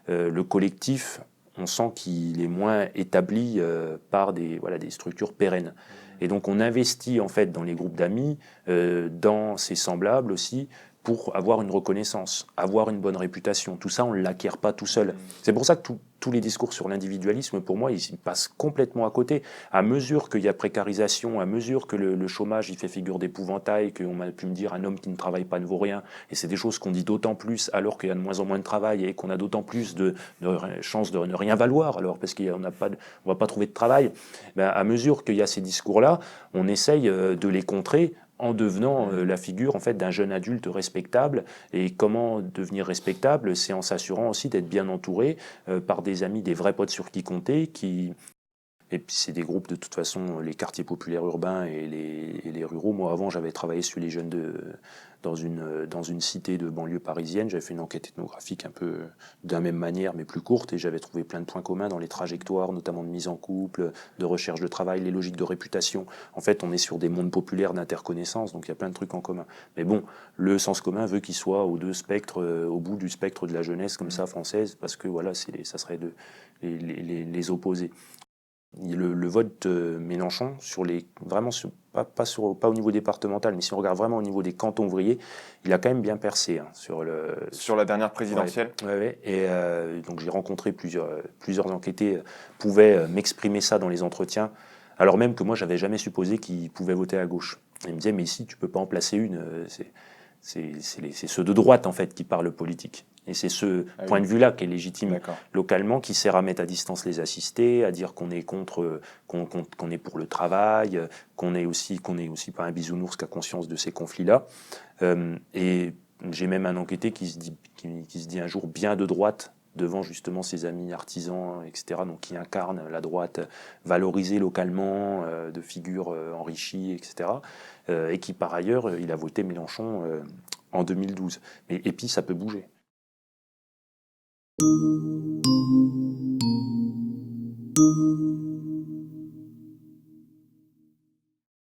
le collectif, on sent qu'il est moins établi par des structures pérennes. Et donc on investit en fait dans les groupes d'amis, dans ses semblables aussi, pour avoir une reconnaissance, avoir une bonne réputation. Tout ça, on ne l'acquiert pas tout seul. C'est pour ça que tous les discours sur l'individualisme, pour moi, ils passent complètement à côté. À mesure qu'il y a précarisation, à mesure que le chômage il fait figure d'épouvantail, qu'on a pu me dire un homme qui ne travaille pas ne vaut rien, et c'est des choses qu'on dit d'autant plus alors qu'il y a de moins en moins de travail et qu'on a d'autant plus de chances de ne rien valoir, alors parce qu'on ne va pas trouver de travail. Ben, à mesure qu'il y a ces discours-là, on essaye de les contrer en devenant la figure en fait d'un jeune adulte respectable. Et comment devenir respectable? C'est en s'assurant aussi d'être bien entouré par des amis, des vrais potes sur qui compter, et puis c'est des groupes de toute façon, les quartiers populaires urbains et les ruraux. Moi avant j'avais travaillé sur les jeunes dans une cité de banlieue parisienne, j'avais fait une enquête ethnographique un peu de la même manière mais plus courte, et j'avais trouvé plein de points communs dans les trajectoires, notamment de mise en couple, de recherche de travail, les logiques de réputation. En fait on est sur des mondes populaires d'interconnaissance, donc il y a plein de trucs en commun. Mais bon, le sens commun veut qu'il soit aux deux spectres, au bout du spectre de la jeunesse comme ça française, parce que voilà, ça serait les opposés. Le vote Mélenchon, vraiment pas au niveau départemental, mais si on regarde vraiment au niveau des cantons ouvriers, il a quand même bien percé hein, sur la dernière présidentielle. Ouais. Et donc j'ai rencontré plusieurs enquêtés pouvaient m'exprimer ça dans les entretiens, alors même que moi j'avais jamais supposé qu'ils pouvaient voter à gauche. Ils me disaient mais ici tu peux pas en placer une, c'est ceux de droite en fait qui parlent politique. Et c'est ce point de vue-là qui est légitime localement, qui sert à mettre à distance les assistés, à dire qu'on est contre, qu'on est pour le travail, qu'on est aussi pas un bisounours qui a conscience de ces conflits-là. Et j'ai même un enquêté qui se dit un jour bien de droite devant justement ses amis artisans, etc., donc qui incarnent la droite valorisée localement, de figures enrichies, etc., et qui par ailleurs, il a voté Mélenchon en 2012. Et puis ça peut bouger.